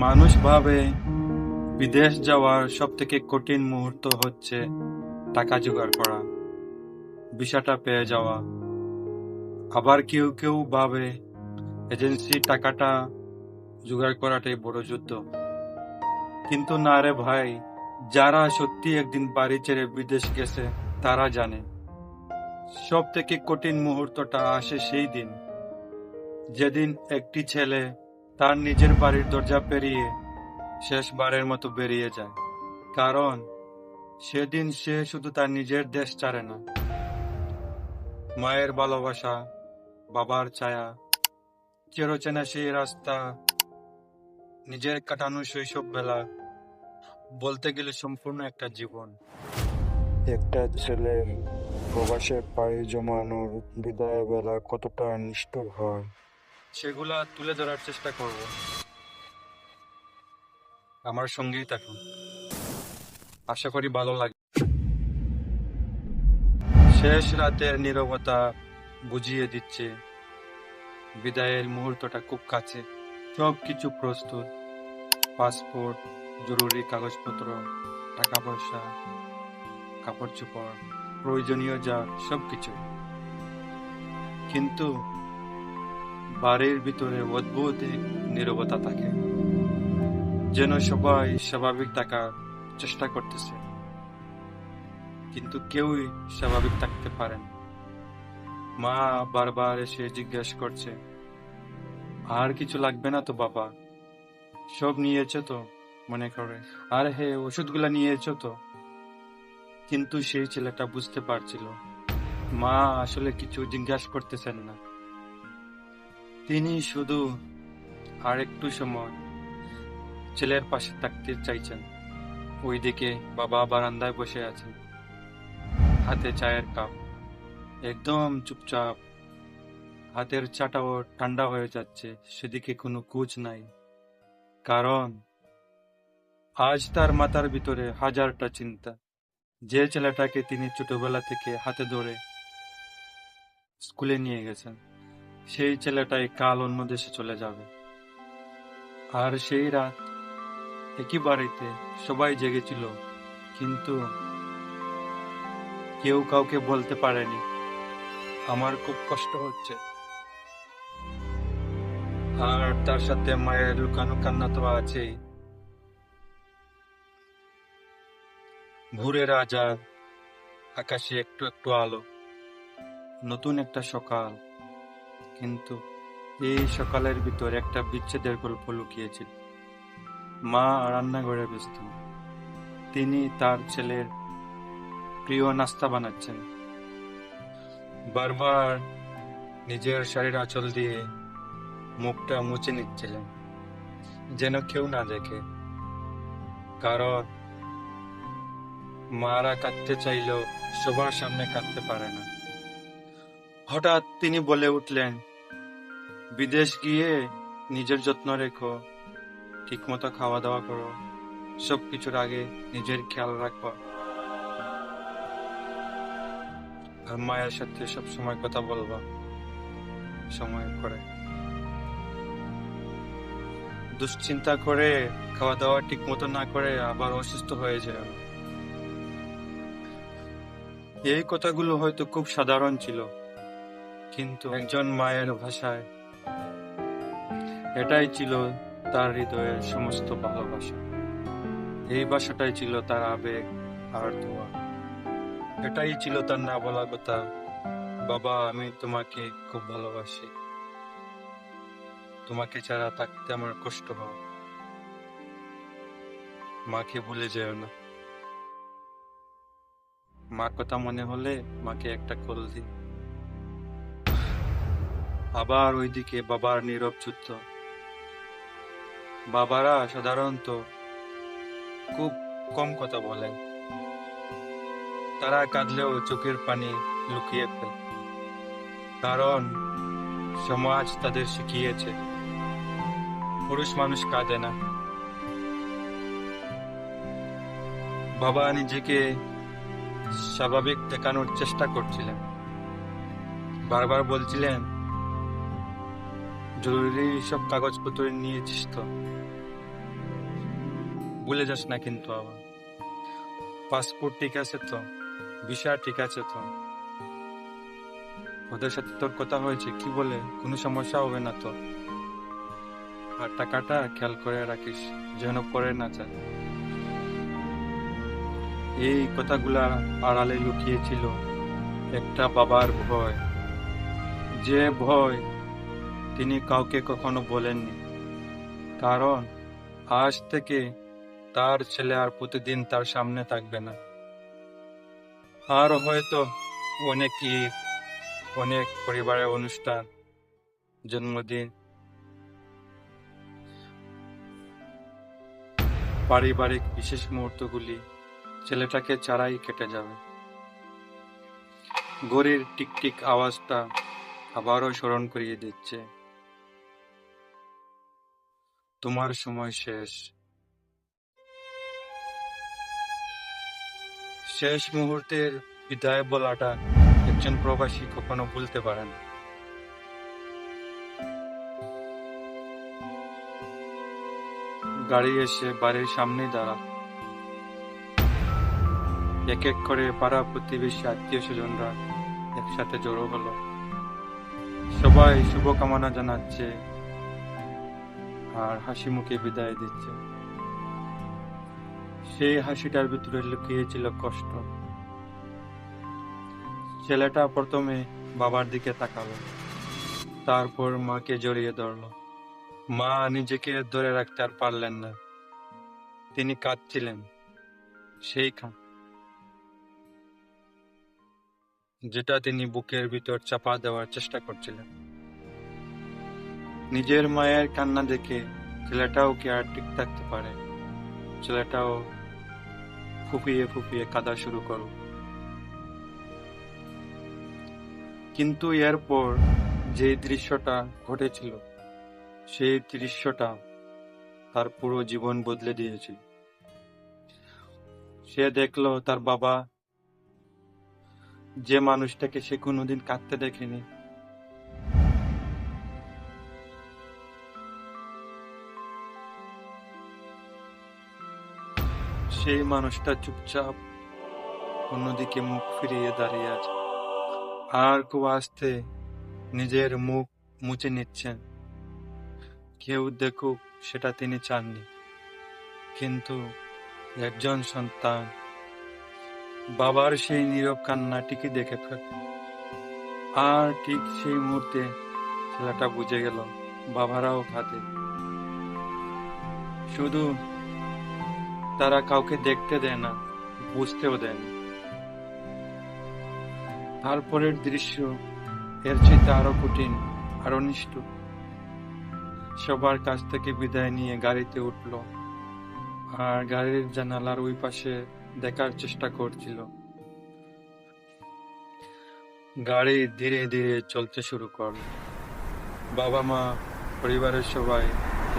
মানুষ ভাবে বিদেশ যাওয়ার সব থেকে কঠিন মুহূর্ত হচ্ছে টাকা জোগাড় করা, ভিসাটা পেয়ে যাওয়া। আবার কেউ কেউ ভাবে এজেন্সি টাকাটা জোগাড় করাটাই বড় যুদ্ধ। কিন্তু না রে ভাই, যারা সত্যি একদিন বাড়ি ছেড়ে বিদেশ গেছে তারা জানে সব থেকে কঠিন মুহূর্তটা আসে সেই দিন, যেদিন একটি ছেলে তার নিজের বাড়ির দরজা পেরিয়ে শেষবারের মতো বেরিয়ে যায়। কারণ সেদিন সে শুধু তার নিজের দেশ ছাড়ে না, মায়ের ভালোবাসা, বাবার ছায়া, চিরচেনা সেই রাস্তা, নিজের কাটানো শৈশব বেলা, বলতে গেলে সম্পূর্ণ একটা জীবন। একটা ছেলের প্রবাসে পাড়ি জমানোর বিদায় বেলা কতটা নিষ্ঠুর হয়। সেগুলা তুলে ধরার চেষ্টা করব। আমার সঙ্গেই থাকুন, আশা করি ভালো লাগে। শেষ রাতের নীরবতা বুঝিয়ে দিচ্ছে বিদায়ের মুহূর্তটা খুব কাছে। সব কিছু প্রস্তুত, পাসপোর্ট, জরুরি কাগজপত্র, টাকা পয়সা, কাপড় চোপড়, প্রয়োজনীয় যা সবকিছু। কিন্তু বাড়ির ভিতরে অদ্ভুত এক নীরবতা থাকে, যেন সবাই স্বাভাবিক থাকার চেষ্টা করতেছে, কিন্তু কেউই স্বাভাবিক থাকতে পারে না। মা বারবার এসে জিজ্ঞেস করছে, আর কিছু লাগবে না তো বাবা? সব নিয়েছো তো? মনে করে, আর হে, ওষুধগুলা নিয়েছো তো? কিন্তু সেই ছেলেটা বুঝতে পারছিল মা আসলে কিছু জিজ্ঞাসা করতেছেন না। তিনি শুধু আর একটু সময় ছেলের পাশে থাকতে চাইছেন। ওইদিকে বাবা বারান্দায় বসে আছেন, হাতে চায়ের কাপ, একদম চুপচাপ। হাতের চাটাও ঠান্ডা হয়ে যাচ্ছে, সেদিকে কোনো কুচ নাই। কারণ আজ তার মাথার ভিতরে হাজারটা চিন্তা। যে ছেলেটাকে তিনি ছোটবেলা থেকে হাতে ধরে স্কুলে নিয়ে গেছেন, সেই ছেলেটাই কাল অন্য দেশে চলে যাবে। আর সেই রাত একই বাড়িতে সবাই জেগেছিল, কিন্তু কেউ কাউকে বলতে পারেনি আমার খুব কষ্ট হচ্ছে। আর তার সাথে মায়ের লুকানো কান্না তো আছেই। ভোরের আজাদ, আকাশে একটু একটু আলো, নতুন একটা সকাল। কিন্তু এই সকালের ভিতর একটা বিচ্ছেদের গল্প লুকিয়েছিল। মা রান্নাঘরে ব্যস্ত, তিনি তার ছেলের প্রিয় নাস্তা বানাচ্ছেন। বারবার নিজের শাড়ির আঁচল দিয়ে মুখটা মুছে নিচ্ছিলেন, যেন কেউ না দেখে। কারণ মারা কাঁদতে চাইলেও সবার সামনে কাঁদতে পারে না। হঠাৎ তিনি বলে উঠলেন, বিদেশ গিয়ে নিজের যত্ন রেখো, ঠিকমতো খাওয়া দাওয়া করো, সবকিছুর আগে নিজের খেয়াল রাখো, আর মায়ের সাথে সবসময় কথা বলবা সময় করে। দুশ্চিন্তা করে খাওয়া দাওয়া ঠিক মতো না করে আবার অসুস্থ হয়ে যায়। এই কথাগুলো হয়তো খুব সাধারণ ছিল, কিন্তু একজন মায়ের ভাষায় এটাই ছিল তার হৃদয়ের সমস্ত ভালোবাসা। এই ভাষাটাই ছিল তার আবেগ আর দোয়া। এটাই ছিল তার না বলা কথা, বাবা আমি তোমাকে খুব ভালোবাসি, তোমাকে ছাড়া থাকতে আমার কষ্ট হয়, মাকে ভুলে যেও না। মার কথা মনে হলে মাকে একটা কল দি। আবার ওইদিকে বাবার নীরব যুদ্ধ। বাবারা সাধারণত খুব কম কথা বলেন, তারা কাঁদলেও চোখের পানি লুকিয়ে ফেলে। কারণ সমাজ তাদের শিখিয়েছে পুরুষ মানুষ কাঁদে না। বাবা নিজেকে স্বাভাবিক দেখানোর চেষ্টা করছিলেন, বারবার বলছিলেন, জরুরি সব কাগজপত্র নিয়েছিস তো? ভুলে যাস না কিন্তু আবার। পাসপোর্ট ঠিক আছে তো? ভিসা ঠিক আছে তো? ওদের সাথে তোর কথা হয়েছে? কি বলে? কোনো সমস্যা হবে না তো? আর টাকাটা খেয়াল করে রাখিস, যেন পরে না যায়। এই কথাগুলা আড়ালে লুকিয়েছিল একটা বাবার ভয়, যে ভয় তিনি কাউকে কখনো বলেননি। কারণ আজ থেকে তার ছেলে আর প্রতিদিন তার সামনে থাকবে না। আর হয়তো অনেক ঈদ, অনেক পরিবারের অনুষ্ঠান, জন্মদিন, পারিবারিক বিশেষ মুহূর্তগুলি ছেলেটাকে ছাড়াই কেটে যাবে। ঘড়ির টিকটিক আওয়াজটা আবারও স্মরণ করিয়ে দিচ্ছে, তোমার সময় শেষ। শেষ মুহূর্তের বিদায় বলাটা একজন প্রবাসী কখনো ভুলতে পারে না। গাড়ি এসে বাড়ির সামনে দাঁড়া। এক এক করে পাড়া প্রতিবেশী আত্মীয় স্বজনরা একসাথে জড়ো হলো। সবাই শুভকামনা জানাচ্ছে আর হাসি মুখে বিদায় দিচ্ছে। সেই হাসিটার ভিতরে লুকিয়েছিল কষ্ট। ছেলেটা প্রথমে বাবার দিকে তাকালো, তারপর মাকে জড়িয়ে ধরলো। মা নিজেকে ধরে রাখতে আর পারলেন না, তিনি কাঁদছিলেন। সেই যেটা তিনি বুকের ভিতর চাপা দেওয়ার চেষ্টা করছিলেন। নিজের মায়ের কান্না দেখে ছেলেটাও কি আর ঠিক থাকতে পারে? ছেলেটাও ফুপিয়ে ফুপিয়ে কাঁদা শুরু করল। কিন্তু এরপর যে দৃশ্যটা ঘটেছিল, সেই দৃশ্যটা তার পুরো জীবন বদলে দিয়েছিল। সে দেখলো তার বাবা, যে মানুষটাকে সে কোনোদিন কাঁদতে দেখেনি, সেই মানুষটা চুপচাপ অন্যদিকে মুখ ফিরিয়ে দাঁড়িয়ে আছে আর খুব আস্তে নিজের মুখ মুছে নিচ্ছেন। কেউ দেখুক সেটা তিনি চাননি, কিন্তু একজন সন্তান বাবার সেই নীরব কান্না ঠিকই দেখে ফেলে। আর ঠিক সেই মুহূর্তে ছেলেটা বুঝে গেল বাবারাও কাঁদে, শুধু তারা কাউকে দেখতে দেয় না, বুঝতেও দেয় না। তারপরের দৃশ্য এর চাইতে আরো কঠিন, আরো নিষ্ঠুর। সবার কাছ থেকে বিদায় নিয়ে গাড়িতে উঠলো আর গাড়ির জানালার ওই পাশে দেখার চেষ্টা করছিল। গাড়ি ধীরে ধীরে চলতে শুরু করলো। বাবা মা, পরিবারের সবাই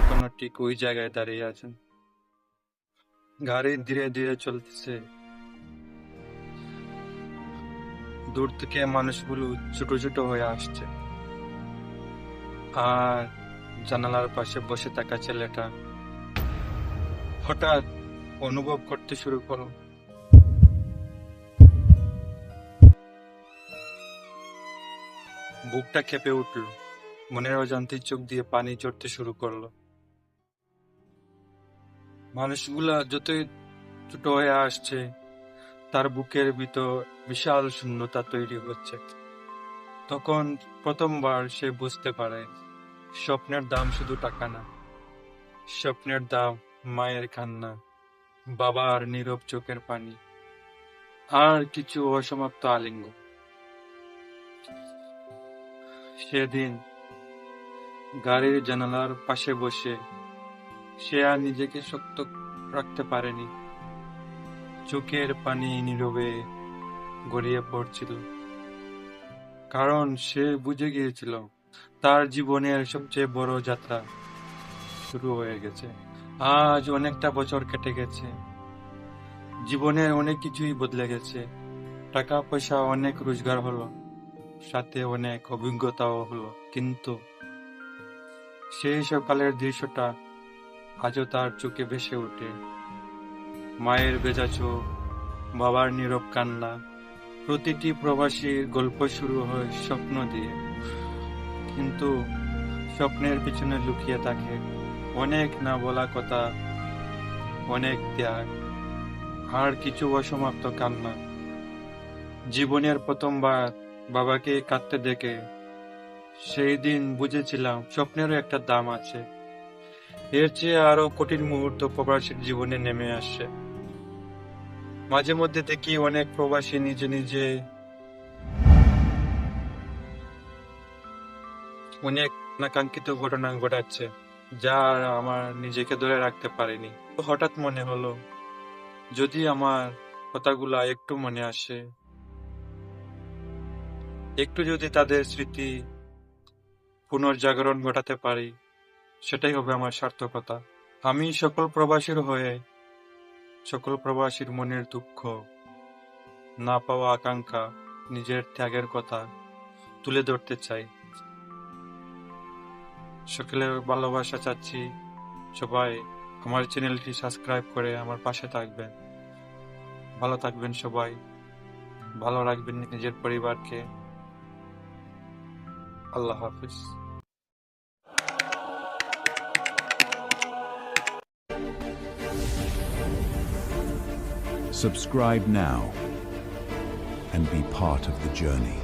এখনো ঠিক ওই জায়গায় দাঁড়িয়ে আছেন। গাড়ি ধীরে ধীরে চলতেছে। দূর থেকে মানুষগুলো ছোট ছোট হয়ে আসছে। আর জানালার পাশে বসে থাকা ছেলেটা হঠাৎ অনুভব করতে শুরু করলো বুকটা কেঁপে উঠল। মনের অজান্তে চোখ দিয়ে পানি ঝরতে শুরু করলো। মানুষগুলা যতই ছোট হয়ে আসছে, তার বুকের ভিতর বিশাল শূন্যতা তৈরি হচ্ছে। তখন প্রথমবার সে বুঝতে পারে স্বপ্নের দাম শুধু টাকা না, স্বপ্নের দাম মায়ের কান্না, বাবার নীরব চোখের পানি, আর কিছু অসমাপ্ত আলিঙ্গন। সেদিন গাড়ির জানালার পাশে বসে সে আর নিজেকে শক্ত রাখতে পারেনি। চোখের পানি নীরবে গড়িয়ে পড়ছিল, কারণ সে বুঝে গিয়েছিল তার জীবনের সবচেয়ে বড় যাত্রা শুরু হয়ে গেছে। আজ অনেকটা বছর কেটে গেছে, জীবনের অনেক কিছুই বদলে গেছে। টাকা পয়সা অনেক রোজগার হলো, সাথে অনেক অভিজ্ঞতাও হলো, কিন্তু সেই সকালের দৃশ্যটা আজও তার চোখে ভেসে ওঠে। মায়ের ভেজা চোখ, বাবার নীরব কান্না। প্রতিটি প্রবাসীর গল্প শুরু হয় স্বপ্ন দিয়ে, কিন্তু স্বপ্নের পিছনে লুকিয়ে থাকে অনেক না বলা কথা, অনেক ত্যাগ, আর কিছু অসমাপ্ত কান্না। জীবনের প্রথমবার বাবাকে কাঁদতে দেখে সেই দিন বুঝেছিলাম স্বপ্নেরও একটা দাম আছে। এর চেয়ে আরো কঠিন মুহূর্ত প্রবাসীর জীবনে নেমে আসছে। মাঝে মধ্যে দেখি অনেক প্রবাসী নিজে নিজে অনেক অনাকাঙ্ক্ষিত ঘটনা ঘটাচ্ছে, যা আমার নিজেকে ধরে রাখতে পারিনি। তো হঠাৎ মনে হলো, যদি আমার কথাগুলা একটু মনে আসে, একটু যদি তাদের স্মৃতি পুনর্জাগরণ ঘটাতে পারি, সেটাই হবে আমার সার্থকতা। আমি সকল প্রবাসীর হয়ে সকল প্রবাসীর মনের দুঃখ, না পাওয়া আকাঙ্ক্ষা, নিজের ত্যাগের কথা তুলে ধরতে চাই। সকলের ভালোবাসা চাচ্ছি। সবাই আমার চ্যানেলটি সাবস্ক্রাইব করে আমার পাশে থাকবেন। ভালো থাকবেন সবাই, ভালো রাখবেন নিজের পরিবারকে। আল্লাহ হাফিজ। Subscribe now and be part of the journey.